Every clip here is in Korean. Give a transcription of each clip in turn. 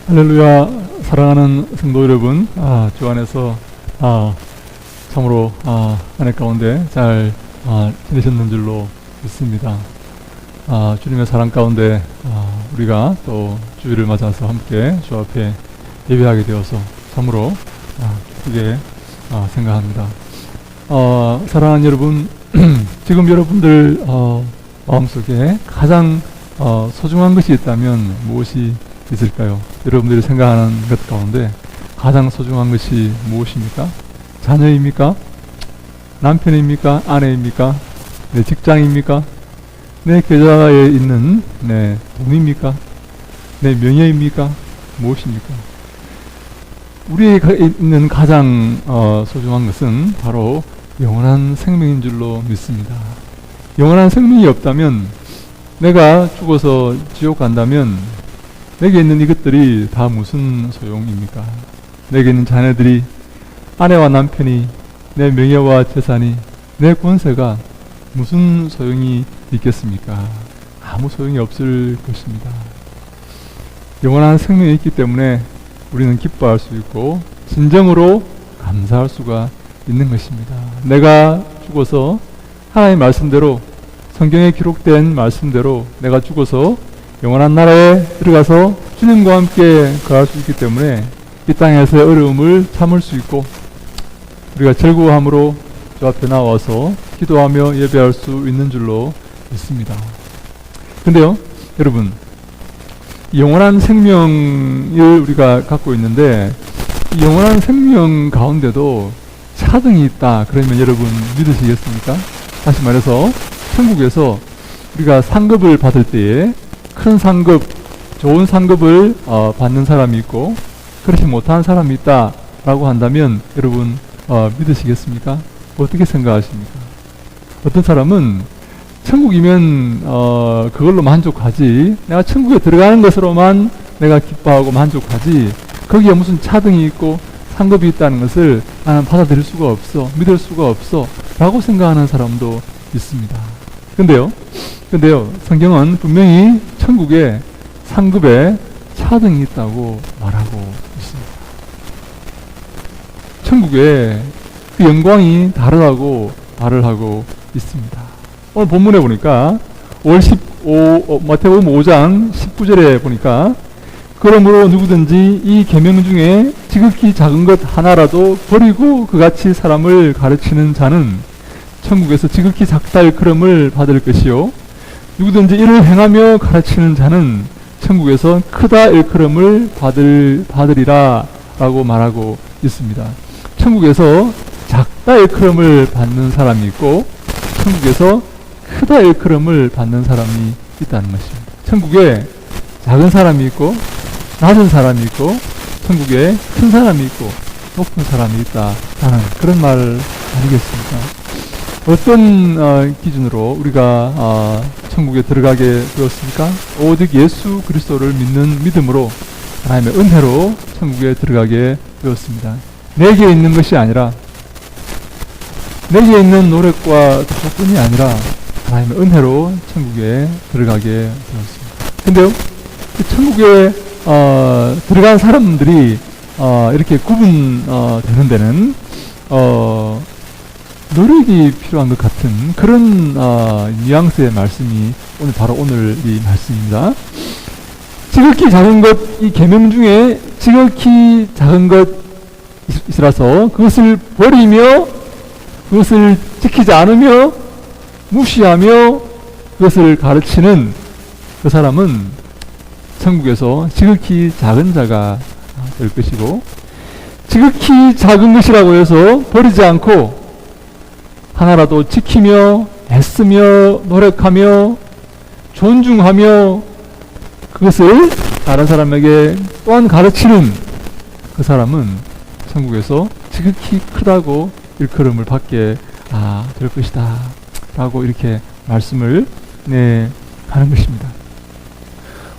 할렐루야. 사랑하는 성도 여러분, 주 안에서 참으로 안에 가운데 잘 지내셨는 줄로 믿습니다. 주님의 사랑 가운데 우리가 또 주일을 맞아서 함께 주 앞에 예배하게 되어서 참으로 크게 생각합니다. 사랑하는 여러분, 지금 여러분들 마음속에 가장 소중한 것이 있다면 무엇이 있을까요? 여러분들이 생각하는 것 가운데 가장 소중한 것이 무엇입니까? 자녀입니까? 남편입니까? 아내입니까? 내 직장입니까? 내 계좌에 있는 내 돈입니까? 내 명예입니까? 무엇입니까? 우리에게 있는 가장 소중한 것은 바로 영원한 생명인 줄로 믿습니다. 영원한 생명이 없다면, 내가 죽어서 지옥 간다면 내게 있는 이것들이 다 무슨 소용입니까? 내게 있는 자녀들이, 아내와 남편이, 내 명예와 재산이, 내 권세가 무슨 소용이 있겠습니까? 아무 소용이 없을 것입니다. 영원한 생명이 있기 때문에 우리는 기뻐할 수 있고 진정으로 감사할 수가 있는 것입니다. 내가 죽어서 하나님의 말씀대로, 성경에 기록된 말씀대로 내가 죽어서 영원한 나라에 들어가서 주님과 함께 거할 수 있기 때문에 이 땅에서의 어려움을 참을 수 있고 우리가 즐거워함으로 주 앞에 나와서 기도하며 예배할 수 있는 줄로 믿습니다. 근데요, 여러분, 영원한 생명을 우리가 갖고 있는데 이 영원한 생명 가운데도 차등이 있다. 그러면 여러분 믿으시겠습니까? 다시 말해서 천국에서 우리가 상급을 받을 때에 큰 상급, 좋은 상급을 받는 사람이 있고 그렇지 못한 사람이 있다라고 한다면 여러분 믿으시겠습니까? 어떻게 생각하십니까? 어떤 사람은 천국이면 그걸로 만족하지, 내가 천국에 들어가는 것으로만 내가 기뻐하고 만족하지, 거기에 무슨 차등이 있고 상급이 있다는 것을 나는 받아들일 수가 없어, 믿을 수가 없어 라고 생각하는 사람도 있습니다. 근데요, 성경은 분명히 천국에 상급에 차등이 있다고 말하고 있습니다. 천국에 그 영광이 다르다고 말을 하고 있습니다. 오늘 본문에 보니까 마태복음 5장 19절에 보니까, 그러므로 누구든지 이 계명 중에 지극히 작은 것 하나라도 버리고 그같이 사람을 가르치는 자는 천국에서 지극히 작다 일컬음을 받을 것이요, 누구든지 이를 행하며 가르치는 자는 천국에서 크다 일컬음을 받으리라 라고 말하고 있습니다. 천국에서 작다 일컬음을 받는 사람이 있고 천국에서 크다 일컬음을 받는 사람이 있다는 것입니다. 천국에 작은 사람이 있고 낮은 사람이 있고 천국에 큰 사람이 있고 높은 사람이 있다라는 그런 말 아니겠습니까? 어떤 기준으로 우리가 천국에 들어가게 되었습니까? 오직 예수 그리스도를 믿는 믿음으로 하나님의 은혜로 천국에 들어가게 되었습니다. 내게 있는 것이 아니라, 내게 있는 노력과 조건이 아니라 하나님의 은혜로 천국에 들어가게 되었습니다. 근데요, 그 천국에 들어간 사람들이 이렇게 구분되는 데는 노력이 필요한 것 같은 그런 뉘앙스의 말씀이 오늘 이 말씀입니다. 지극히 작은 것, 이 계명 중에 지극히 작은 것이라서 그것을 버리며 그것을 지키지 않으며 무시하며 그것을 가르치는 그 사람은 천국에서 지극히 작은 자가 될 것이고, 지극히 작은 것이라고 해서 버리지 않고 하나라도 지키며 애쓰며 노력하며 존중하며 그것을 다른 사람에게 또한 가르치는 그 사람은 천국에서 지극히 크다고 일컬음을 받게 될 것이다 라고 이렇게 말씀을 하는 것입니다.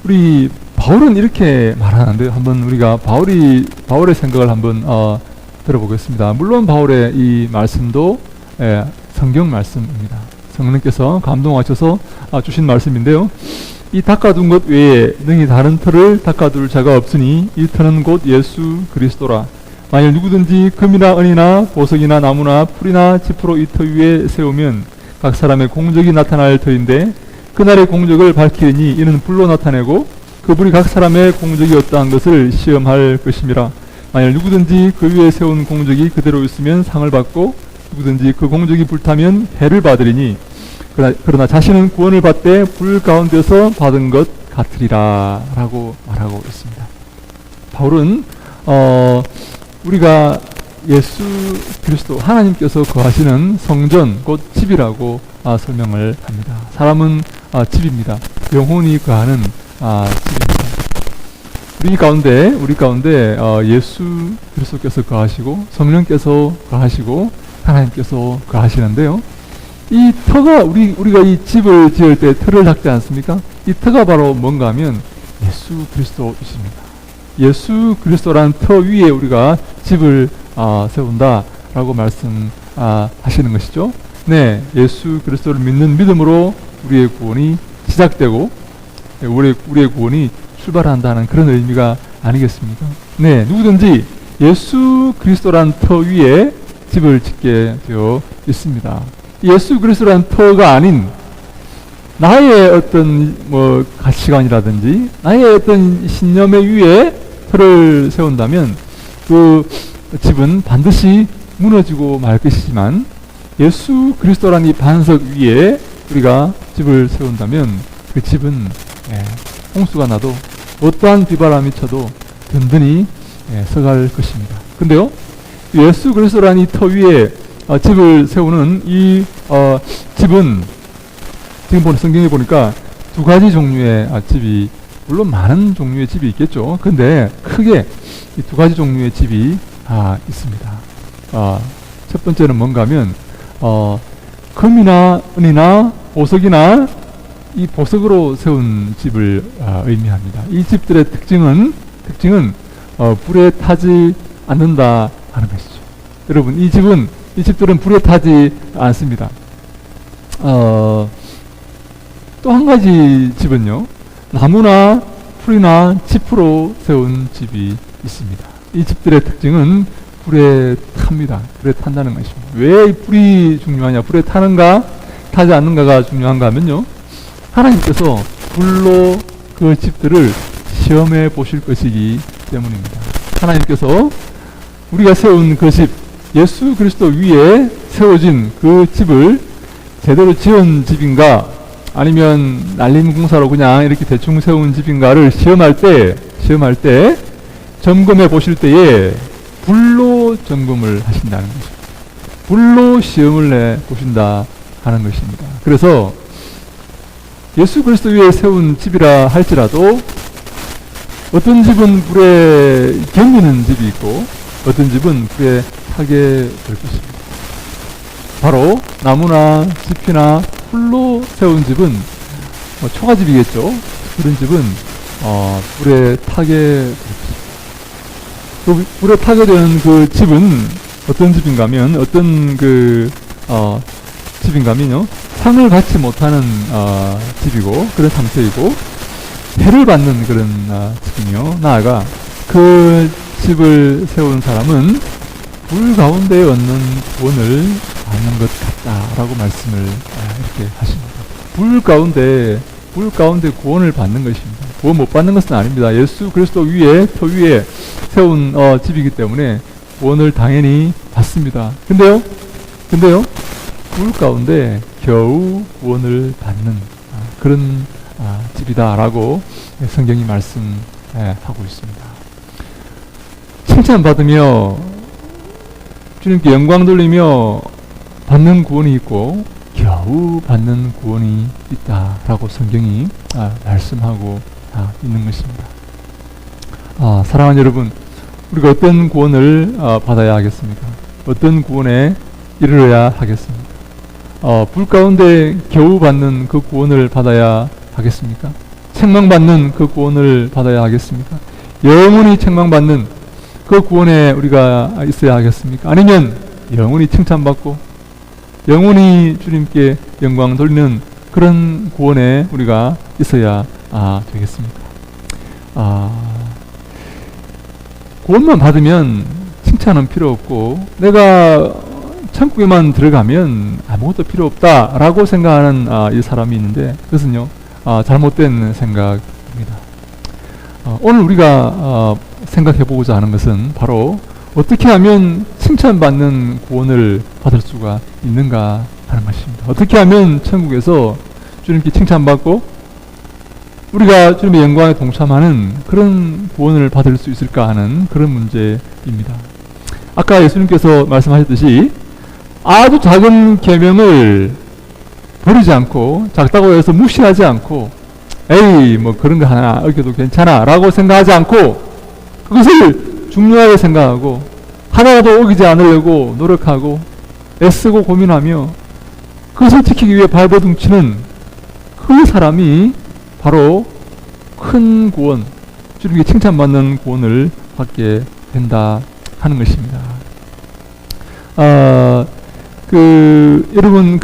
우리 바울은 이렇게 말하는데, 한번 우리가 바울의 생각을 한번 들어보겠습니다. 물론 바울의 이 말씀도 성경 말씀입니다. 성령께서 감동하셔서 주신 말씀인데요. 이 닦아둔 것 외에 능히 다른 터를 닦아둘 자가 없으니 이 터는 곧 예수 그리스도라. 만일 누구든지 금이나 은이나 보석이나 나무나 풀이나 짚으로 이 터 위에 세우면 각 사람의 공적이 나타날 터인데 그날의 공적을 밝히니 이는 불로 나타내고 그 불이 각 사람의 공적이 어떠한 것을 시험할 것임이라. 만일 누구든지 그 위에 세운 공적이 그대로 있으면 상을 받고 누구든지 그 공적이 불타면 해를 받으리니 그러나 자신은 구원을 받되 불 가운데서 받은 것 같으리라 라고 말하고 있습니다. 바울은 우리가 예수 그리스도 하나님께서 거하시는 성전 곧 집이라고 설명을 합니다. 사람은 집입니다. 영혼이 거하는 집입니다. 우리 가운데 예수 그리스도께서 거하시고 성령께서 거하시고 하나님께서 거하시는데요. 이 터가 우리가 이 집을 지을 때 터를 닦지 않습니까? 이 터가 바로 뭔가 하면 예수 그리스도이십니다. 예수 구리스도라는 터 위에 우리가 집을 세운다라고 말씀하시는 것이죠. 네, 예수 그리스도를 믿는 믿음으로 우리의 구원이 시작되고 우리의 구원이 출발한다는 그런 의미가 아니겠습니까? 네, 누구든지 예수 그리스도라는 터 위에 집을 짓게 되어 있습니다. 예수 그리스도라는 터가 아닌 나의 어떤 가치관이라든지 나의 어떤 신념의 위에 터를 세운다면 그 집은 반드시 무너지고 말 것이지만 예수 그리스도라는 이 반석 위에 우리가 집을 세운다면 그 집은 홍수가 나도 어떠한 비바람이 쳐도 든든히 서갈 것입니다. 근데요, 예수 그리스도라는 이 터 위에 집을 세우는 이 집은 지금 성경에 보니까 두 가지 종류의 집이, 물론 많은 종류의 집이 있겠죠. 근데 크게 이 두 가지 종류의 집이 있습니다. 첫 번째는 뭔가 하면 금이나 은이나 보석이나 이 보석으로 세운 집을 의미합니다. 이 집들의 특징은 불에 타지 않는다 하는 것이죠. 여러분, 이 집들은 불에 타지 않습니다. 또 한 가지 집은요, 나무나 풀이나 짚으로 세운 집이 있습니다. 이 집들의 특징은 불에 탑니다. 불에 탄다는 것입니다. 왜 불이 중요하냐, 불에 타는가 타지 않는가가 중요한가 하면요, 하나님께서 불로 그 집들을 시험해 보실 것이기 때문입니다. 하나님께서 우리가 세운 그 집, 예수 그리스도 위에 세워진 그 집을 제대로 지은 집인가 아니면 날림 공사로 그냥 이렇게 대충 세운 집인가를 시험할 때 점검해 보실 때에 불로 점검을 하신다는 거죠. 불로 시험을 내 보신다 하는 것입니다. 그래서 예수 그리스도 위에 세운 집이라 할지라도 어떤 집은 불에 견디는 집이 있고 어떤 집은 불에 타게 될 것입니다. 바로 나무나 짚이나 풀로 세운 집은 초가집이겠죠. 그런 집은 불에 타게 될 것입니다. 불에 타게 되는 그 집은 어떤 집인가 하면 집인가 하면요, 상을 받지 못하는 집이고 그런 상태이고 해를 받는 그런 집이며, 나아가 그 집을 세운 사람은 불 가운데 얻는 구원을 받는 것 같다라고 말씀을 이렇게 하십니다. 불 가운데 구원을 받는 것입니다. 구원 못 받는 것은 아닙니다. 예수 그리스도 위에 터 위에 세운 집이기 때문에 구원을 당연히 받습니다. 근데요, 불 가운데 겨우 구원을 받는 그런 집이다라고 성경이 말씀하고 있습니다. 칭찬받으며 주님께 영광 돌리며 받는 구원이 있고 겨우 받는 구원이 있다라고 성경이 말씀하고 있는 것입니다. 사랑하는 여러분, 우리가 어떤 구원을 받아야 하겠습니까? 어떤 구원에 이르러야 하겠습니까? 불 가운데 겨우 받는 그 구원을 받아야 하겠습니까? 책망받는 그 구원을 받아야 하겠습니까? 영원히 책망받는 그 구원에 우리가 있어야 하겠습니까? 아니면 영원히 칭찬받고 영원히 주님께 영광 돌리는 그런 구원에 우리가 있어야 되겠습니까? 구원만 받으면 칭찬은 필요 없고 내가 천국에만 들어가면 아무것도 필요 없다라고 생각하는 이 사람이 있는데 그것은요 잘못된 생각입니다. 오늘 우리가 생각해보고자 하는 것은 바로 어떻게 하면 칭찬받는 구원을 받을 수가 있는가 하는 것입니다. 어떻게 하면 천국에서 주님께 칭찬받고 우리가 주님의 영광에 동참하는 그런 구원을 받을 수 있을까 하는 그런 문제입니다. 아까 예수님께서 말씀하셨듯이 아주 작은 계명을 버리지 않고 작다고 해서 무시하지 않고 에이 뭐 그런 거 하나 어겨도 괜찮아 라고 생각하지 않고 그것을 중요하게 생각하고 하나라도 어기지 않으려고 노력하고 애쓰고 고민하며 그것을 지키기 위해 발버둥치는 그 사람이 바로 큰 구원, 주님께 칭찬받는 구원을 받게 된다 하는 것입니다. 여러분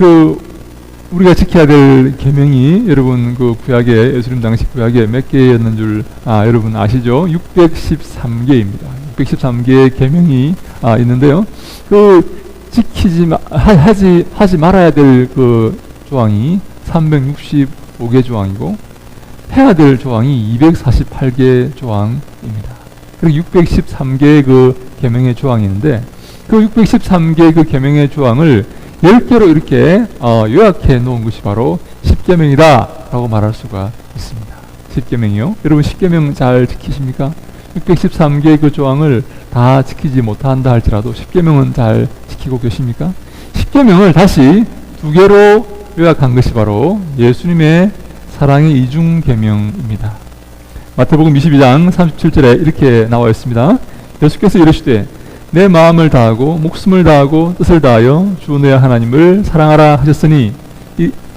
우리가 지켜야 될 계명이 여러분 구약에 예수님 당시 구약에 몇 개였는 줄 여러분 아시죠? 613개입니다. 613개의 계명이 있는데요. 하지 말아야 될 조항이 365개 조항이고 해야 될 조항이 248개 조항입니다. 그리고 613개의 계명의 조항이 있는데 그 613개의 계명의 조항을 10개로 이렇게 요약해 놓은 것이 바로 10계명이다 라고 말할 수가 있습니다. 10계명이요. 여러분 10계명 잘 지키십니까? 613개의 조항을 다 지키지 못한다 할지라도 10계명은 잘 지키고 계십니까? 10계명을 다시 2개로 요약한 것이 바로 예수님의 사랑의 이중계명입니다. 마태복음 22장 37절에 이렇게 나와 있습니다. 예수께서 이르시되 내 마음을 다하고 목숨을 다하고 뜻을 다하여 주 너의 하나님을 사랑하라 하셨으니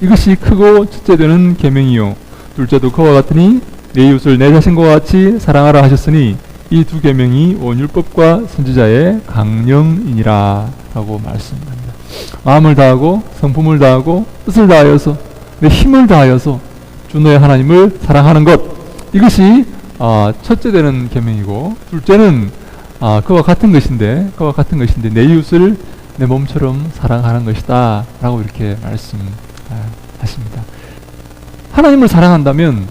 이것이 크고 첫째 되는 계명이요 둘째도 그와 같으니 내 이웃을 내 자신과 같이 사랑하라 하셨으니 이 두 계명이 온 율법과 선지자의 강령이니라 라고 말씀합니다. 마음을 다하고 성품을 다하고 뜻을 다하여서 내 힘을 다하여서 주 너의 하나님을 사랑하는 것 이것이 첫째 되는 계명이고 둘째는 그와 같은 것인데 내 이웃을 내 몸처럼 사랑하는 것이다 라고 이렇게 말씀하십니다. 하나님을 사랑한다면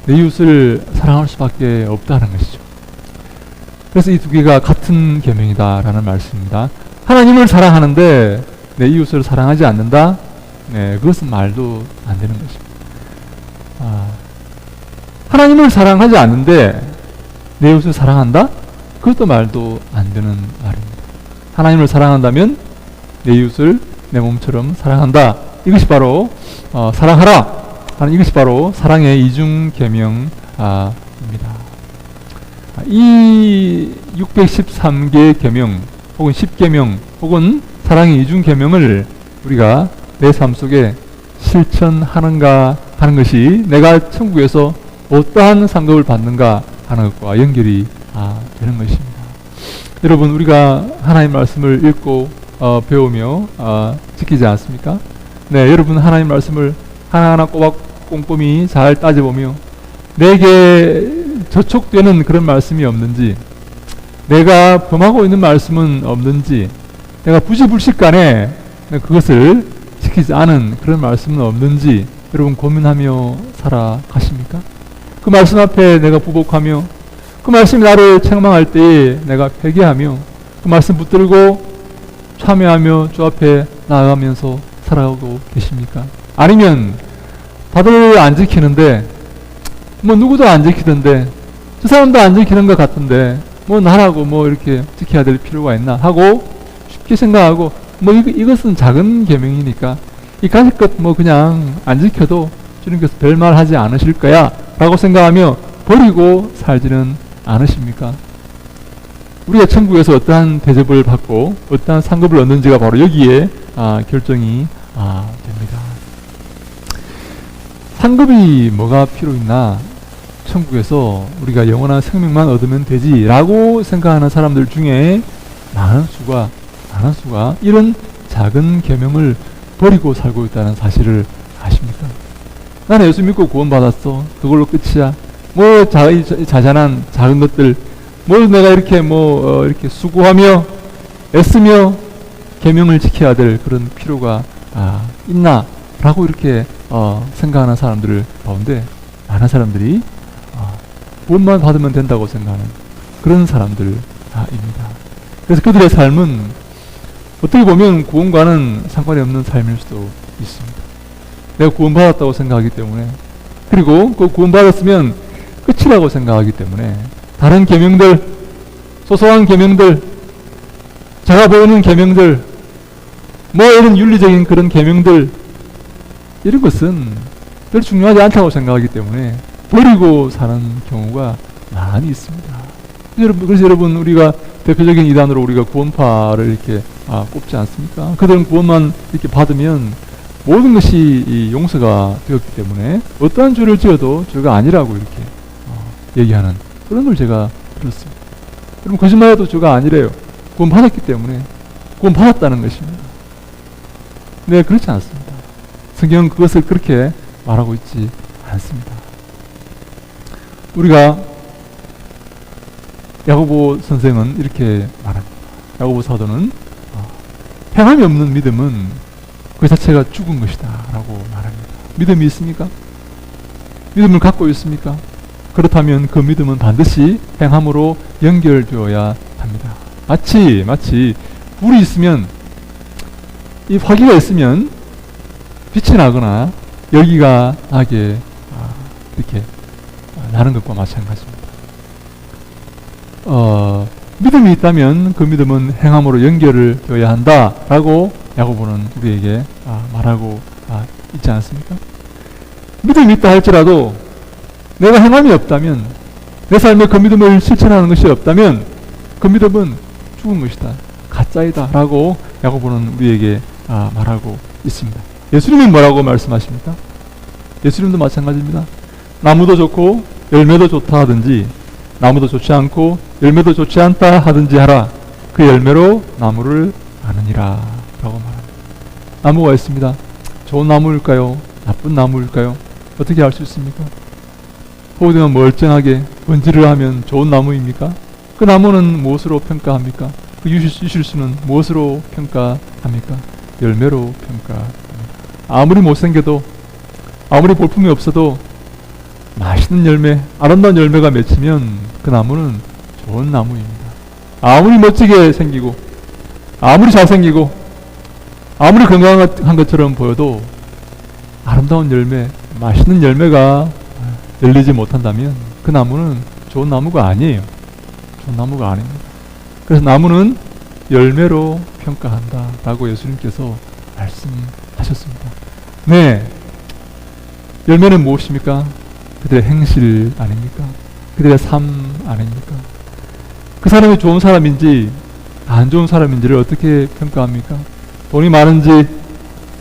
내 이웃을 사랑할 수밖에 없다는 것이죠. 그래서 이 두 개가 같은 계명이다 라는 말씀입니다. 하나님을 사랑하는데 내 이웃을 사랑하지 않는다? 네, 그것은 말도 안 되는 것입니다. 하나님을 사랑하지 않는데 내 이웃을 사랑한다? 그것도 말도 안 되는 말입니다. 하나님을 사랑한다면 내 이웃을 내 몸처럼 사랑한다. 이것이 바로 사랑하라 하는 이것이 바로 사랑의 이중계명입니다. 이 613개의 계명 혹은 10계명 혹은 사랑의 이중계명을 우리가 내 삶 속에 실천하는가 하는 것이 내가 천국에서 어떠한 상급을 받는가 하는 것과 연결이 되는 것입니다. 여러분 우리가 하나님 말씀을 읽고 배우며 지키지 않습니까? 네, 여러분 하나님 말씀을 하나하나 꼬박 꼼꼼히 잘 따져보며 내게 저촉되는 그런 말씀이 없는지 내가 범하고 있는 말씀은 없는지 내가 부지불식간에 그것을 지키지 않은 그런 말씀은 없는지 여러분 고민하며 살아가십니까? 그 말씀 앞에 내가 부복하며 그 말씀이 나를 책망할 때에 내가 회개하며 그 말씀 붙들고 참여하며 주 앞에 나아가면서 살아가고 계십니까? 아니면 다들 안 지키는데 뭐 누구도 안 지키던데 저 사람도 안 지키는 것 같은데 뭐 나라고 뭐 이렇게 지켜야 될 필요가 있나 하고 쉽게 생각하고 뭐 이것은 작은 계명이니까 이 가질 것 뭐 그냥 안 지켜도 주님께서 별말 하지 않으실 거야 라고 생각하며 버리고 살지는 않으십니까? 우리가 천국에서 어떠한 대접을 받고 어떠한 상급을 얻는지가 바로 여기에 결정이 됩니다. 상급이 뭐가 필요 있나? 천국에서 우리가 영원한 생명만 얻으면 되지 라고 생각하는 사람들 중에 많은 수가 이런 작은 계명을 버리고 살고 있다는 사실을 아십니까? 나는 예수 믿고 구원받았어. 그걸로 끝이야. 뭐 자잘한 작은 것들, 뭘 내가 이렇게 이렇게 수고하며 애쓰며 계명을 지켜야 될 그런 필요가 있나? 라고 이렇게 생각하는 사람들 가운데 많은 사람들이 구원만 받으면 된다고 생각하는 그런 사람들입니다. 그래서 그들의 삶은 어떻게 보면 구원과는 상관이 없는 삶일 수도 있습니다. 내가 구원받았다고 생각하기 때문에, 그리고 그 구원받았으면 끝이라고 생각하기 때문에 다른 계명들, 소소한 계명들, 작아 보이는 계명들, 이런 윤리적인 그런 계명들, 이런 것은 별 중요하지 않다고 생각하기 때문에 버리고 사는 경우가 많이 있습니다. 그래서 여러분, 우리가 대표적인 이단으로 우리가 구원파를 이렇게 꼽지 않습니까? 그들은 구원만 이렇게 받으면 모든 것이 용서가 되었기 때문에 어떠한 죄를 지어도 죄가 아니라고 이렇게 얘기하는 그런 걸 제가 들었습니다. 여러분, 거짓말해도 죄가 아니래요. 구원받았기 때문에 구원받았다는 것입니다. 네, 그렇지 않습니다. 성경은 그것을 그렇게 말하고 있지 않습니다. 우리가 야고보 선생은 이렇게 말합니다. 야고보 사도는 행함이 없는 믿음은 그 자체가 죽은 것이다 라고 말합니다. 믿음이 있습니까? 믿음을 갖고 있습니까? 그렇다면 그 믿음은 반드시 행함으로 연결되어야 합니다. 마치 불이 있으면, 이 화기가 있으면 빛이 나거나 열기가 나게 이렇게 나는 것과 마찬가지입니다. 믿음이 있다면 그 믿음은 행함으로 연결을 되어야 한다라고 야고보는 우리에게 말하고 있지 않습니까? 믿음이 있다 할지라도 내가 행함이 없다면, 내 삶에 그 믿음을 실천하는 것이 없다면 그 믿음은 죽은 것이다, 가짜이다 라고 야고보는 우리에게 말하고 있습니다. 예수님은 뭐라고 말씀하십니까? 예수님도 마찬가지입니다. 나무도 좋고 열매도 좋다 하든지, 나무도 좋지 않고 열매도 좋지 않다 하든지 하라. 그 열매로 나무를 아느니라 라고 말합니다. 나무가 있습니다. 좋은 나무일까요? 나쁜 나무일까요? 어떻게 알 수 있습니까? 보드가 멀쩡하게 번지를 하면 좋은 나무입니까? 그 나무는 무엇으로 평가합니까? 그 유실수는 무엇으로 평가합니까? 열매로 평가합니다. 아무리 못생겨도, 아무리 볼품이 없어도 맛있는 열매, 아름다운 열매가 맺히면 그 나무는 좋은 나무입니다. 아무리 멋지게 생기고, 아무리 잘생기고, 아무리 건강한 것처럼 보여도 아름다운 열매, 맛있는 열매가 열리지 못한다면 그 나무는 좋은 나무가 아니에요. 좋은 나무가 아닙니다. 그래서 나무는 열매로 평가한다 라고 예수님께서 말씀하셨습니다. 네, 열매는 무엇입니까? 그들의 행실 아닙니까? 그들의 삶 아닙니까? 그 사람이 좋은 사람인지 안 좋은 사람인지를 어떻게 평가합니까? 돈이 많은지,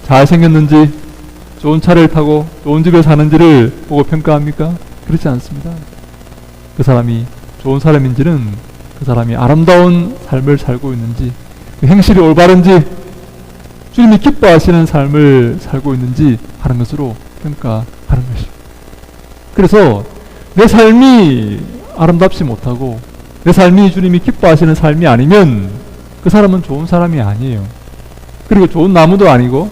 잘생겼는지, 좋은 차를 타고 좋은 집에 사는지를 보고 평가합니까? 그렇지 않습니다. 그 사람이 좋은 사람인지는 그 사람이 아름다운 삶을 살고 있는지, 그 행실이 올바른지, 주님이 기뻐하시는 삶을 살고 있는지 하는 것으로 평가하는 것입니다. 그래서 내 삶이 아름답지 못하고 내 삶이 주님이 기뻐하시는 삶이 아니면 그 사람은 좋은 사람이 아니에요. 그리고 좋은 나무도 아니고,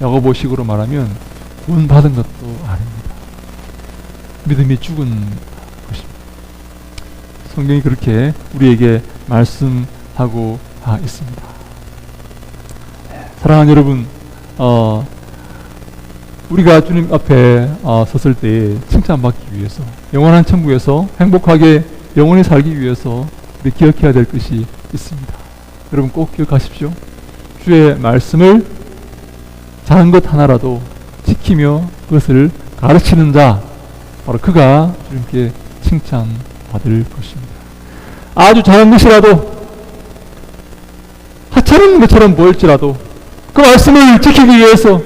야고보식으로 말하면 구원받은 것도 아닙니다. 믿음이 죽은 것입니다. 성경이 그렇게 우리에게 말씀하고 있습니다. 사랑하는 여러분, 우리가 주님 앞에 섰을 때 칭찬받기 위해서, 영원한 천국에서 행복하게 영원히 살기 위해서 우리 기억해야 될 것이 있습니다. 여러분 꼭 기억하십시오. 주의 말씀을 작은 것 하나라도 지키며 그것을 가르치는 자, 바로 그가 주님께 칭찬받을 것입니다. 아주 작은 것이라도, 하찮은 것처럼 보일지라도 그 말씀을 지키기 위해서,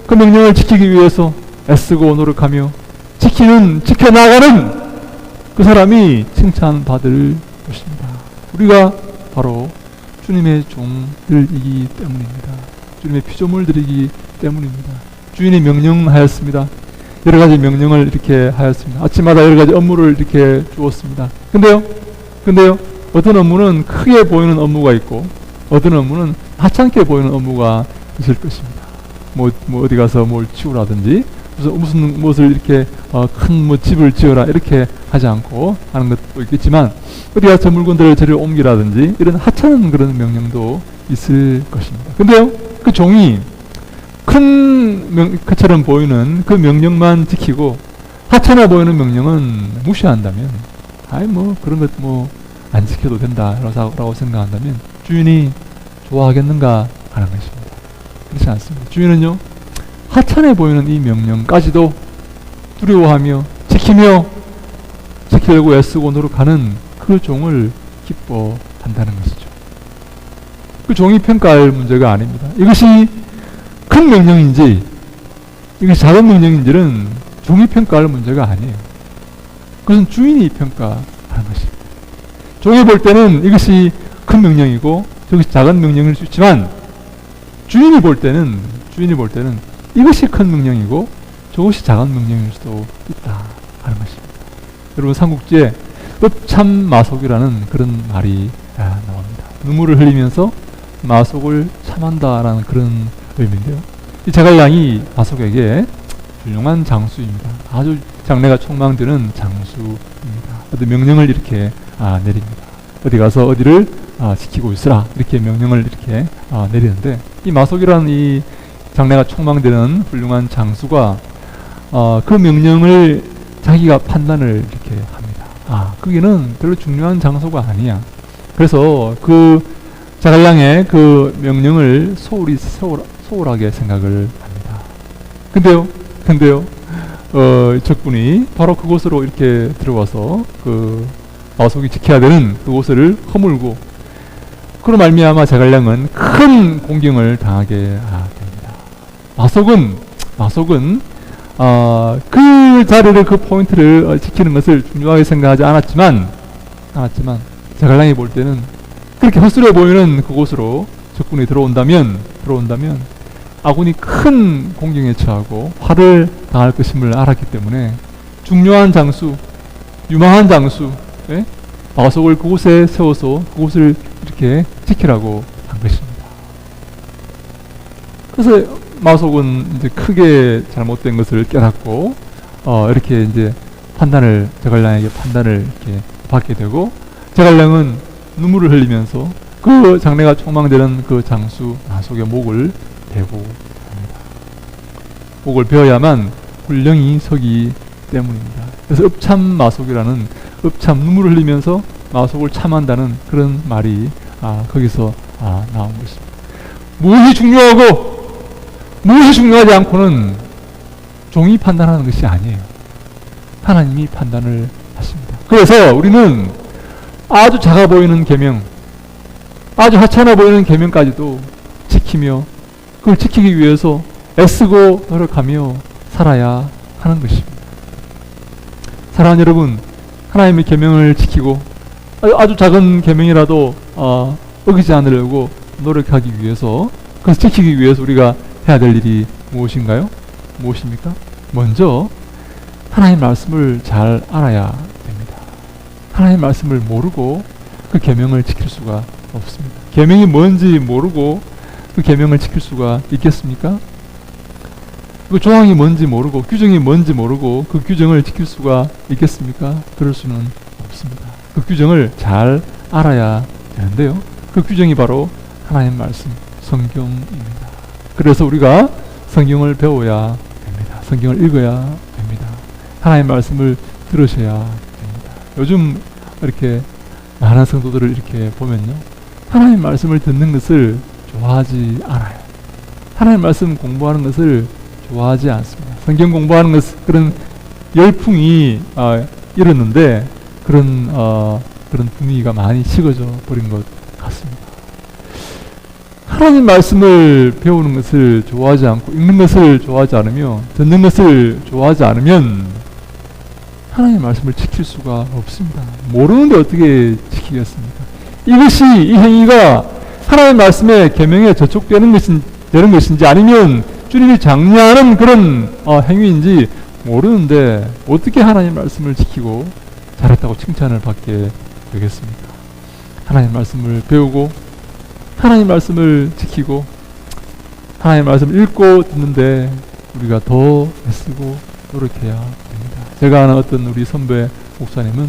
그 명령을 지키기 위해서 애쓰고 노력하며 지켜나가는 그 사람이 칭찬받을 것입니다. 우리가 바로 주님의 종들이기 때문입니다. 주님의 피조물들이기 때문입니다. 주인이 명령하였습니다. 여러 가지 명령을 이렇게 하였습니다. 아침마다 여러 가지 업무를 이렇게 주었습니다. 근데요, 어떤 업무는 크게 보이는 업무가 있고, 어떤 업무는 하찮게 보이는 업무가 있을 것입니다. 뭐 어디 가서 뭘 치우라든지, 무슨 무엇을 이렇게 큰 집을 지어라 이렇게 하지 않고 하는 것도 있겠지만, 어디 가서 물건들을 저리 옮기라든지 이런 하찮은 그런 명령도 있을 것입니다. 근데요, 그 종이 큰 것처럼 보이는 그 명령만 지키고 하찮아 보이는 명령은 무시한다면, 그런 것 안 지켜도 된다라고 생각한다면 주인이 좋아하겠는가 하는 것입니다. 그렇지 않습니다. 주인은요, 하찮아 보이는 이 명령까지도 두려워하며 지키려고 애쓰고 노력하는 그 종을 기뻐한다는 것이죠. 그 종이 평가할 문제가 아닙니다. 이것이 큰 명령인지 이것이 작은 명령인지는 종이 평가할 문제가 아니에요. 그것은 주인이 평가하는 것입니다. 종이 볼 때는 이것이 큰 명령이고 저것이 작은 명령일 수 있지만, 주인이 볼 때는 이것이 큰 명령이고 저것이 작은 명령일 수도 있다 하는 것입니다. 여러분, 삼국지에 읍참마속이라는 그런 말이 나옵니다. 눈물을 흘리면서 마속을 참한다라는 그런 의미인데요. 이 제갈량이 마속에게 훌륭한 장수입니다. 아주 장래가 촉망되는 장수입니다. 어떤 명령을 이렇게 내립니다. 어디 가서 어디를 지키고 있으라 이렇게 명령을 이렇게 내리는데, 이 마속이라는 이 장래가 촉망되는 훌륭한 장수가 그 명령을 자기가 판단을 이렇게 합니다. 거기는 별로 중요한 장소가 아니야. 그래서 그 제갈량의 그 명령을 소홀하게 생각을 합니다. 근데요, 적군이 바로 그곳으로 이렇게 들어와서 그 마속이 지켜야 되는 그곳을 허물고, 그로 말미암아 제갈량은 큰 공경을 당하게 됩니다. 마속은 그 자리를, 그 포인트를 지키는 것을 중요하게 생각하지 않았지만 제갈량이 볼 때는 그렇게 헛스려 보이는 그곳으로 적군이 들어온다면 아군이 큰 공경에 처하고 화를 당할 것임을 알았기 때문에 중요한 장수, 유망한 장수, 마속을 그곳에 세워서 그곳을 이렇게 지키라고 한 것입니다. 그래서 마속은 이제 크게 잘못된 것을 깨닫고 이렇게 이제 제갈량에게 판단을 이렇게 받게 되고, 제갈량은 눈물을 흘리면서 그 장래가 촉망되는 그 장수 마속의 목을 베고 합니다. 목을 베어야만 훌령이 서기 때문입니다. 그래서 읍참마속이라는, 눈물을 흘리면서 마속을 참한다는 그런 말이 거기서 나온 것입니다. 무엇이 중요하고 무엇이 중요하지 않고는 종이 판단하는 것이 아니에요. 하나님이 판단을 하십니다. 그래서 우리는 아주 작아 보이는 계명, 아주 하찮아 보이는 계명까지도 지키며 그걸 지키기 위해서 애쓰고 노력하며 살아야 하는 것입니다. 사랑하는 여러분, 하나님의 계명을 지키고 아주 작은 계명이라도 어기지 않으려고 노력하기 위해서, 그것을 지키기 위해서 우리가 해야 될 일이 무엇인가요? 무엇입니까? 먼저 하나님의 말씀을 잘 알아야 됩니다. 하나님의 말씀을 모르고 그 계명을 지킬 수가 없습니다. 계명이 뭔지 모르고 그 계명을 지킬 수가 있겠습니까? 그 조항이 뭔지 모르고 규정이 뭔지 모르고 그 규정을 지킬 수가 있겠습니까? 그럴 수는 없습니다. 그 규정을 잘 알아야 되는데요, 그 규정이 바로 하나님의 말씀, 성경입니다. 그래서 우리가 성경을 배워야 됩니다. 성경을 읽어야 됩니다. 하나님의 말씀을 들으셔야 됩니다. 요즘 이렇게 많은 성도들을 이렇게 보면요, 하나님의 말씀을 듣는 것을 좋아하지 않아요. 하나님의 말씀 공부하는 것을 좋아하지 않습니다. 성경 공부하는 것, 그런 열풍이 일었는데 그런 분위기가 많이 식어져 버린 것 같습니다. 하나님 말씀을 배우는 것을 좋아하지 않고, 읽는 것을 좋아하지 않으며, 듣는 것을 좋아하지 않으면 하나님 말씀을 지킬 수가 없습니다. 모르는데 어떻게 지키겠습니까? 이 행위가 하나님 말씀의 계명에 저촉되는 것인지 아니면 주님이 장려하는 그런 행위인지 모르는데 어떻게 하나님 말씀을 지키고 잘했다고 칭찬을 받게 되겠습니까? 하나님 말씀을 배우고 하나님 말씀을 지키고 하나님 말씀을 읽고 듣는데 우리가 더 애쓰고 노력해야 됩니다. 제가 아는 어떤 우리 선배 목사님은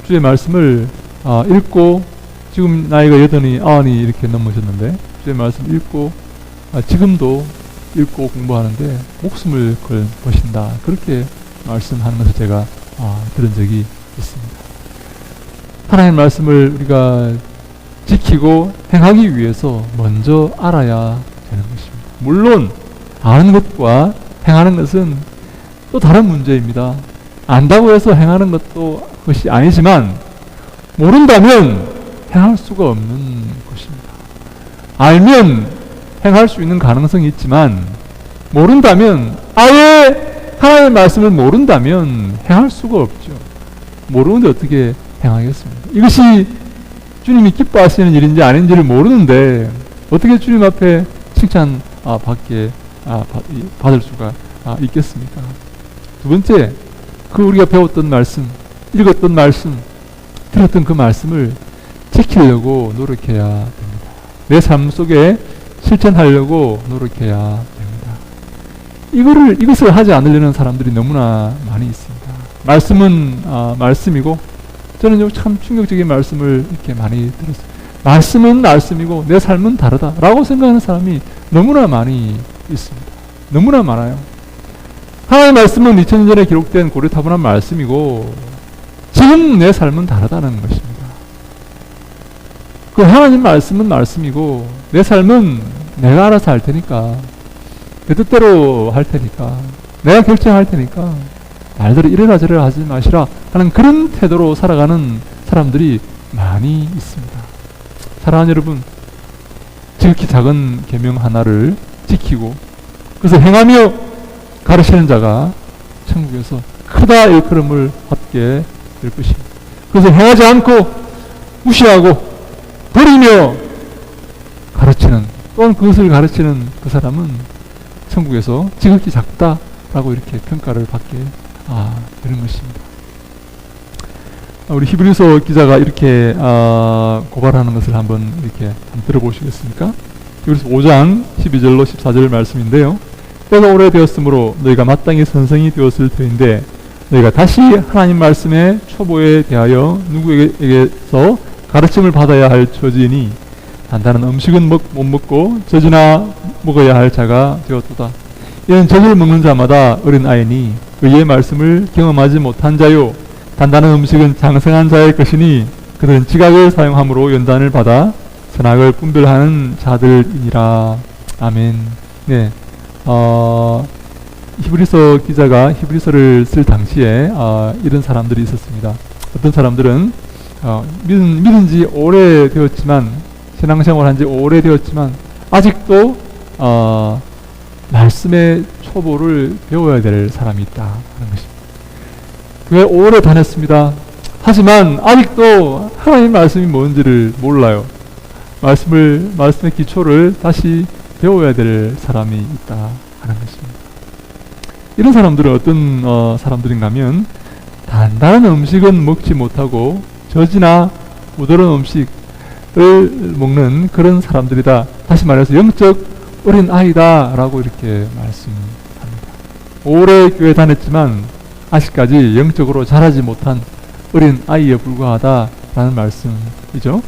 주의 말씀을 읽고 지금 나이가 80이 90이 이렇게 넘으셨는데 주의 말씀 읽고 지금도 읽고 공부하는데 목숨을 거신다 그렇게 말씀하는 것을 제가 들은 적이 있습니다. 하나님 말씀을 우리가 지키고 행하기 위해서 먼저 알아야 되는 것입니다. 물론 아는 것과 행하는 것은 또 다른 문제입니다. 안다고 해서 행하는 것도 것이 아니지만 모른다면 행할 수가 없는 것입니다. 알면 행할 수 있는 가능성이 있지만 모른다면 아예 하나님의 말씀을 모른다면 행할 수가 없죠. 모르는데 어떻게 행하겠습니까? 이것이 주님이 기뻐하시는 일인지 아닌지를 모르는데 어떻게 주님 앞에 칭찬 받을 수가 있겠습니까? 두 번째, 우리가 배웠던 말씀, 읽었던 말씀, 들었던 그 말씀을 지키려고 노력해야 됩니다. 내 삶 속에 실천하려고 노력해야 됩니다. 이것을 하지 않으려는 사람들이 너무나 많이 있습니다. 말씀은 말씀이고, 저는 참 충격적인 말씀을 이렇게 많이 들었어요. 말씀은 말씀이고 내 삶은 다르다라고 생각하는 사람이 너무나 많이 있습니다. 너무나 많아요. 하나님의 말씀은 2000년 전에 기록된 고려타분한 말씀이고 지금 내 삶은 다르다는 것입니다. 그 하나님 말씀은 말씀이고 내 삶은 내가 알아서 할 테니까 내 뜻대로 할 테니까 내가 결정할 테니까 말대로 이래라 저래라 하지 마시라 하는 그런 태도로 살아가는 사람들이 많이 있습니다. 사랑하는 여러분, 지극히 작은 계명 하나를 지키고 그래서 행하며 가르치는 자가 천국에서 크다 일컬음을 받게 될 것입니다. 그래서 행하지 않고 무시하고 버리며 가르치는 또한 그것을 가르치는 그 사람은 천국에서 지극히 작다라고 이렇게 평가를 받게 되는 것입니다. 우리 히브리서 기자가 이렇게 고발하는 것을 한번 들어보시겠습니까? 히브리서 5장 12절로 14절 말씀인데요. 때가 오래되었으므로 너희가 마땅히 선생이 되었을 터인데 너희가 다시 하나님 말씀의 초보에 대하여 누구에게서 가르침을 받아야 할 처지이니 단단한 음식은 못 먹고 젖이나 먹어야 할 자가 되었도다. 이는 젖을 먹는 자마다 어린 아이니 의의 말씀을 경험하지 못한 자요 단단한 음식은 장성한 자의 것이니 그들은 지각을 사용함으로 연단을 받아 선악을 분별하는 자들이니라. 아멘. 네. 히브리서 기자가 히브리서를 쓸 당시에 이런 사람들이 있었습니다. 어떤 사람들은 믿은 지 오래되었지만 신앙생활 한 지 오래되었지만 아직도 말씀의 초보를 배워야 될 사람이 있다 하는 것입니다. 왜 오래 다녔습니다. 하지만 아직도 하나님 말씀이 뭔지를 몰라요. 말씀의 기초를 다시 배워야 될 사람이 있다 하는 것입니다. 이런 사람들은 어떤 사람들인가 하면 단단한 음식은 먹지 못하고 젖이나 부드러운 음식을 먹는 그런 사람들이다. 다시 말해서 영적 어린 아이다 라고 이렇게 말씀합니다. 오래 교회 다녔지만 아직까지 영적으로 자라지 못한 어린 아이에 불과하다라는 말씀이죠.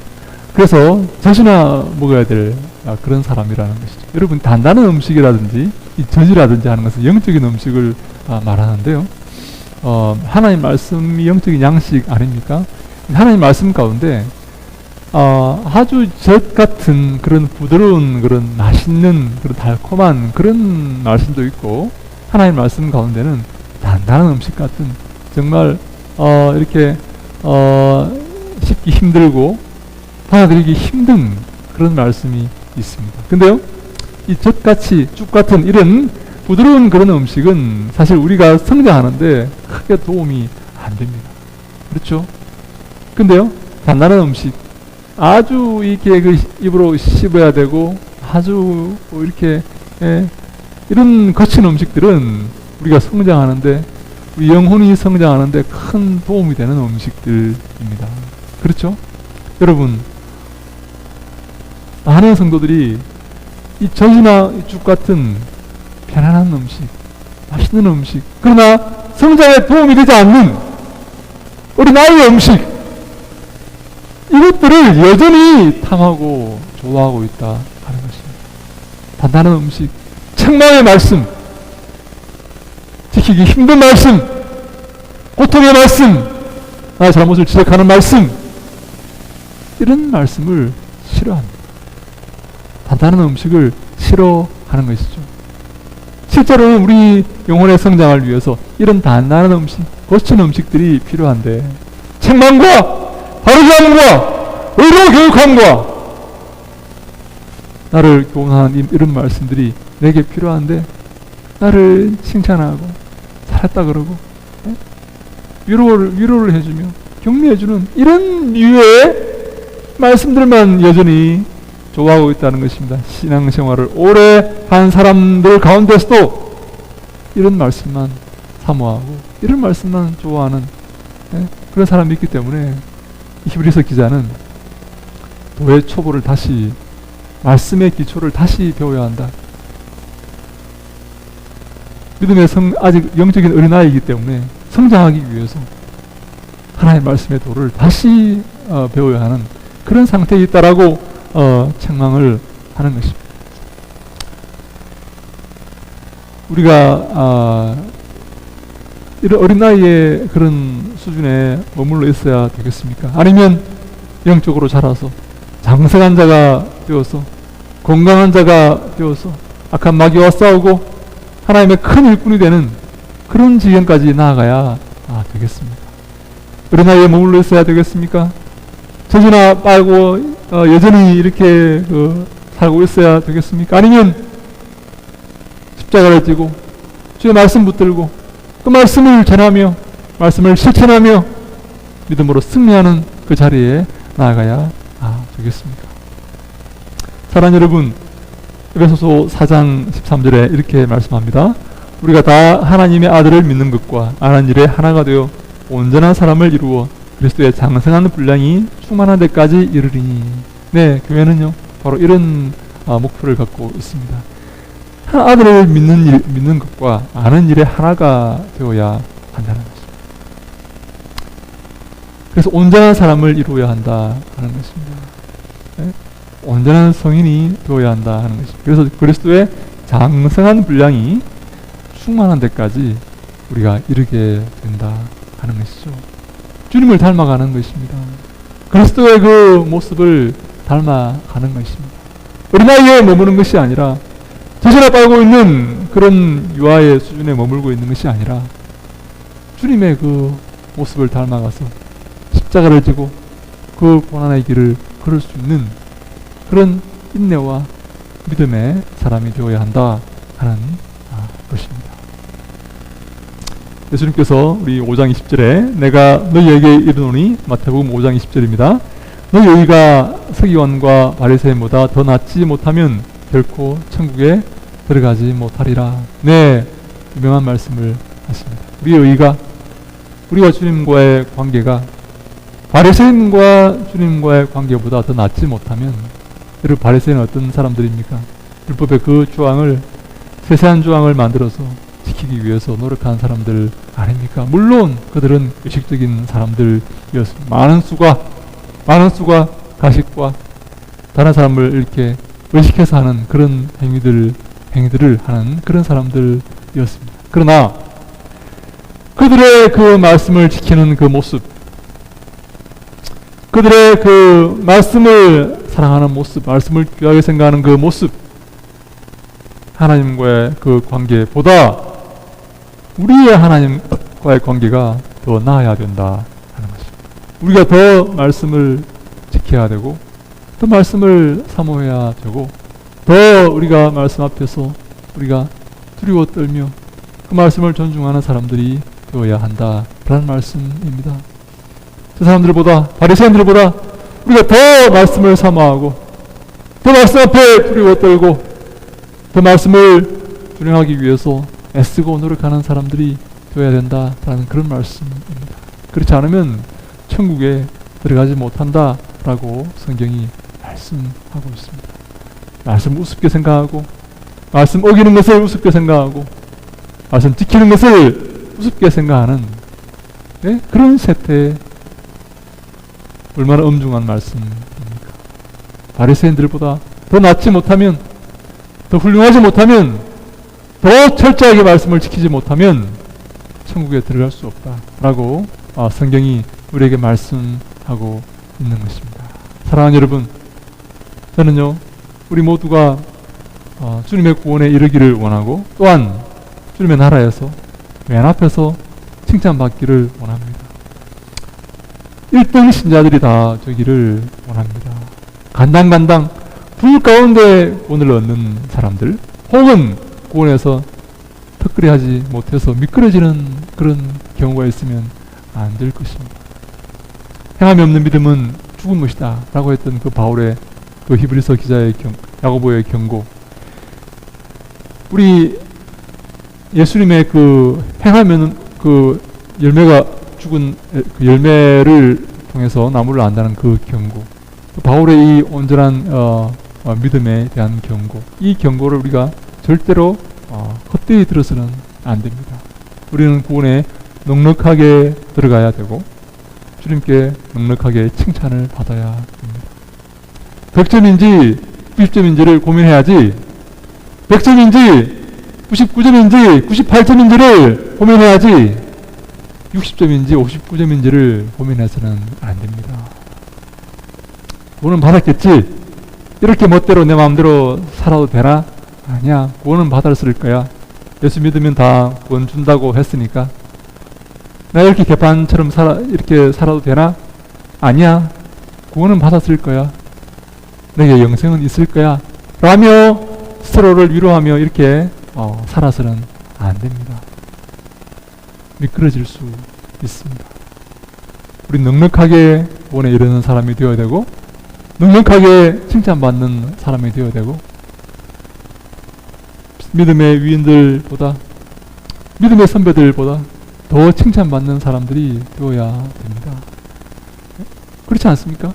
그래서 젖이나 먹어야 될 그런 사람이라는 것이죠. 여러분 단단한 음식이라든지 이 젖이라든지 하는 것은 영적인 음식을 말하는데요. 하나님 말씀이 영적인 양식 아닙니까? 하나님 말씀 가운데 아주 젖 같은 그런 부드러운 그런 맛있는 그런 달콤한 그런 말씀도 있고 하나님 말씀 가운데는 단단한 음식 같은 정말 이렇게 씹기 힘들고 받아들이기 힘든 그런 말씀이 있습니다. 근데요, 이 젖같이 쭉 같은 이런 부드러운 그런 음식은 사실 우리가 성장하는데 크게 도움이 안 됩니다. 그렇죠? 근데요, 단단한 음식 아주 이렇게 그 입으로 씹어야 되고 아주 이렇게 이런 거친 음식들은 우리가 성장하는데, 우리 영혼이 성장하는데 큰 도움이 되는 음식들입니다. 그렇죠? 여러분, 많은 성도들이 이 젖이나 죽 같은 편안한 음식, 맛있는 음식, 그러나 성장에 도움이 되지 않는 어린아이의 음식, 이것들을 여전히 탐하고 좋아하고 있다 하는 것입니다. 단단한 음식, 책망의 말씀, 지키기 힘든 말씀, 고통의 말씀, 나의 잘못을 지적하는 말씀, 이런 말씀을 싫어합니다. 단단한 음식을 싫어하는 것이죠. 실제로는 우리 영혼의 성장을 위해서 이런 단단한 음식, 거친 음식들이 필요한데, 책망과 바르게 함과 의로 교육함과 나를 교훈하는 이런 말씀들이 내게 필요한데, 나를 칭찬하고 잘했다 그러고 위로를 해주며 격려해주는 이런 류의 말씀들만 여전히 좋아하고 있다는 것입니다. 신앙생활을 오래 한 사람들 가운데서도 이런 말씀만 사모하고 이런 말씀만 좋아하는 그런 사람이 있기 때문에 히브리서 기자는 도의 초보를 다시, 말씀의 기초를 다시 배워야 한다. 믿음의 아직 영적인 어린아이이기 때문에 성장하기 위해서 하나님의 말씀의 도를 다시 배워야 하는 그런 상태에 있다라고 책망을 하는 것입니다. 우리가 이런 어린아이의 그런 수준에 머물러 있어야 되겠습니까? 아니면 영적으로 자라서 장성한 자가 되어서 건강한 자가 되어서 악한 마귀와 싸우고 하나님의 큰 일꾼이 되는 그런 지경까지 나아가야 되겠습니까? 어린아이에 머물러 있어야 되겠습니까? 젖이나 빨고 여전히 이렇게 살고 있어야 되겠습니까? 아니면 십자가를 지고 주의 말씀 붙들고 그 말씀을 전하며 말씀을 실천하며 믿음으로 승리하는 그 자리에 나아가야 되겠습니까? 사랑하는 여러분, 에베소서 4장 13절에 이렇게 말씀합니다. 우리가 다 하나님의 아들을 믿는 것과 아는 일에 하나가 되어 온전한 사람을 이루어 그리스도의 장성한 분량이 충만한 데까지 이르리니. 네, 교회는요 바로 이런 목표를 갖고 있습니다. 아들을 믿는 것과 아는 일에 하나가 되어야 한다는 것입니다. 그래서 온전한 사람을 이루어야 한다 하는 것입니다. 네? 온전한 성인이 되어야 한다 하는 것입니다. 그래서 그리스도의 장성한 분량이 충만한 데까지 우리가 이르게 된다 하는 것이죠. 주님을 닮아가는 것입니다. 그리스도의 그 모습을 닮아가는 것입니다. 어린아이에 머무는 것이 아니라 젖이나 빨고 있는 그런 유아의 수준에 머물고 있는 것이 아니라 주님의 그 모습을 닮아가서 십자가를 지고 그 고난의 길을 걸을 수 있는 그런 인내와 믿음의 사람이 되어야 한다 하는 것입니다. 예수님께서 우리 5장 20절에 내가 너희에게 이르노니, 마태복음 5장 20절입니다. 너희가 서기관과 바리새인보다 더 낫지 못하면 결코 천국에 들어가지 못하리라. 네, 유명한 말씀을 하십니다. 우리가 주님과의 관계가 바리새인과 주님과의 관계보다 더 낫지 못하면, 여러분, 바리새인은 어떤 사람들입니까? 율법의 그 조항을, 세세한 조항을 만들어서 지키기 위해서 노력한 사람들 아닙니까? 물론 그들은 의식적인 사람들이었습니다. 많은 수가 가식과 다른 사람을 이렇게 의식해서 하는 그런 행위들을 하는 그런 사람들이었습니다. 그러나 그들의 그 말씀을 지키는 그 모습, 그들의 그 말씀을 사랑하는 모습, 말씀을 귀하게 생각하는 그 모습, 하나님과의 그 관계보다 우리의 하나님과의 관계가 더 나아야 된다 하는 것입니다. 우리가 더 말씀을 지켜야 되고, 더 말씀을 사모해야 되고, 더 우리가 말씀 앞에서 우리가 두려워 떨며 그 말씀을 존중하는 사람들이 되어야 한다 라는 말씀입니다. 저 사람들보다, 바리새인들보다 우리가 더 말씀을 사모하고 더 말씀 앞에 두려워 떨고 더 말씀을 준행하기 위해서 애쓰고 노력하는 사람들이 되어야 된다라는 그런 말씀입니다. 그렇지 않으면 천국에 들어가지 못한다라고 성경이 말씀하고 있습니다. 말씀 우습게 생각하고, 말씀 어기는 것을 우습게 생각하고, 말씀 지키는 것을 우습게 생각하는 그런 세태에 얼마나 엄중한 말씀입니까? 바리새인들보다 더 낫지 못하면, 더 훌륭하지 못하면, 더 철저하게 말씀을 지키지 못하면 천국에 들어갈 수 없다라고 성경이 우리에게 말씀하고 있는 것입니다. 사랑하는 여러분, 저는요 우리 모두가 주님의 구원에 이르기를 원하고, 또한 주님의 나라에서 맨 앞에서 칭찬받기를 원합니다. 1등 신자들이 다 되기를 원합니다. 간당간당 불 가운데 구원을 얻는 사람들, 혹은 구원에서 특별히 하지 못해서 미끄러지는 그런 경우가 있으면 안 될 것입니다. 행함이 없는 믿음은 죽은 것이다 라고 했던 그 바울의 그 히브리서 기자의 야고보의 경고, 우리 예수님의 그 행하면 그 열매가 죽은 그 열매를 통해서 나무를 안다는 그 경고, 바울의 이 온전한 믿음에 대한 경고, 이 경고를 우리가 절대로 헛되이 들어서는 안 됩니다. 우리는 구원에 넉넉하게 들어가야 되고 주님께 넉넉하게 칭찬을 받아야 합니다. 100점인지 90점인지를 고민해야지, 100점인지 99점인지 98점인지를 고민해야지 60점인지 59점인지를 고민해서는 안 됩니다. 구원은 받았겠지? 이렇게 멋대로 내 마음대로 살아도 되나? 아니야. 구원은 받았을 거야. 예수 믿으면 다 구원 준다고 했으니까. 내가 이렇게 개판처럼 이렇게 살아도 되나? 아니야. 구원은 받았을 거야. 내게 영생은 있을 거야. 라며 스스로를 위로하며 이렇게 살아서는 안 됩니다. 미끄러질 수 있습니다. 우리 넉넉하게 구원에 이르는 사람이 되어야 되고, 넉넉하게 칭찬받는 사람이 되어야 되고, 믿음의 위인들보다, 믿음의 선배들보다 더 칭찬받는 사람들이 되어야 됩니다. 그렇지 않습니까?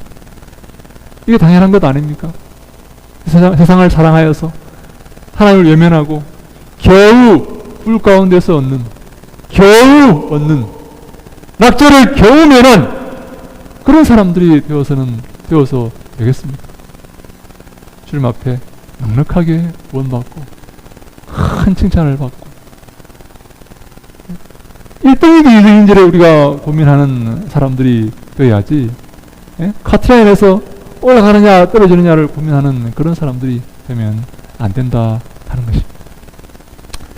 이게 당연한 것 아닙니까? 세상을 사랑하여서 하나님을 외면하고 겨우 불 가운데서 겨우 얻는 낙제를 겨우 면한 그런 사람들이 되어서 되겠습니까? 주님 앞에 넉넉하게 구원받고 큰 칭찬을 받고 1등이지 2등인지를 우리가 고민하는 사람들이 되어야지, 카트라인에서 올라가느냐 떨어지느냐를 고민하는 그런 사람들이 되면 안 된다 하는 것입니다.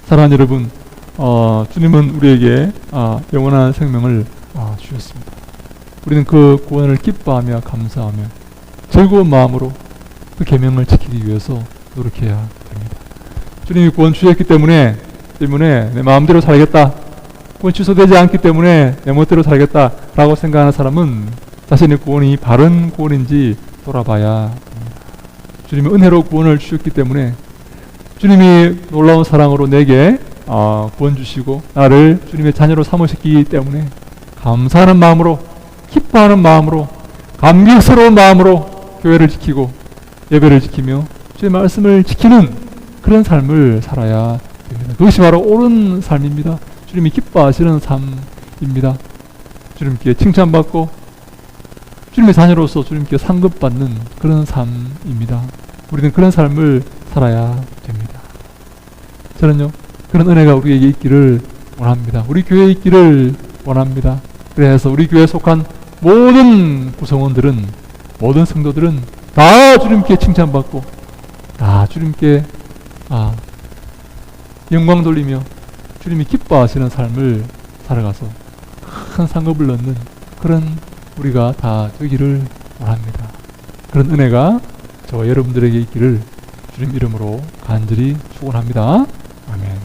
사랑하는 여러분, 주님은 우리에게 영원한 생명을 주셨습니다. 우리는 그 구원을 기뻐하며 감사하며 즐거운 마음으로 그 계명을 지키기 위해서 노력해야 됩니다. 주님이 구원 주셨기 때문에 내 마음대로 살겠다, 구원 취소되지 않기 때문에 내 멋대로 살겠다 라고 생각하는 사람은 자신의 구원이 바른 구원인지 돌아봐야 합니다. 주님이 은혜로 구원을 주셨기 때문에, 주님이 놀라운 사랑으로 내게 구원 주시고 나를 주님의 자녀로 삼으셨기 때문에 감사하는 마음으로, 기뻐하는 마음으로, 감격스러운 마음으로 교회를 지키고 예배를 지키며 주의 말씀을 지키는 그런 삶을 살아야 됩니다. 그것이 바로 옳은 삶입니다. 주님이 기뻐하시는 삶입니다. 주님께 칭찬받고 주님의 자녀로서 주님께 상급받는 그런 삶입니다. 우리는 그런 삶을 살아야 됩니다. 저는요, 그런 은혜가 우리에게 있기를 원합니다. 우리 교회에 있기를 원합니다. 그래서 우리 교회에 속한 모든 구성원들은, 모든 성도들은 다 주님께 칭찬받고 다 주님께 영광 돌리며 주님이 기뻐하시는 삶을 살아가서 큰 상급을 얻는 그런 우리가 다 되기를 원합니다. 그런 은혜가 저와 여러분들에게 있기를 주님 이름으로 간절히 축원합니다. 아멘.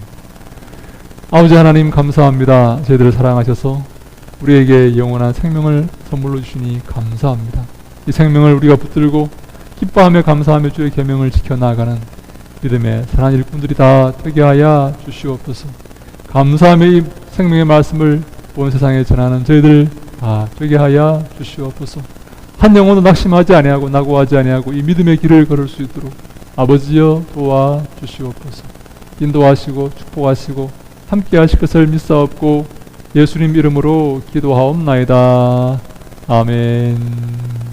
아버지 하나님 감사합니다. 저희들을 사랑하셔서 우리에게 영원한 생명을 선물로 주시니 감사합니다. 이 생명을 우리가 붙들고 기뻐하며 감사하며 주의 계명을 지켜나가는 믿음의 선한 일꾼들이 다 되게 하여 주시옵소서. 감사하며 이 생명의 말씀을 온 세상에 전하는 저희들 다 되게 하여 주시옵소서. 한 영혼도 낙심하지 아니하고 낙오하지 아니하고 이 믿음의 길을 걸을 수 있도록 아버지여 도와 주시옵소서. 인도하시고 축복하시고 함께 하실 것을 믿사옵고 예수님 이름으로 기도하옵나이다. 아멘.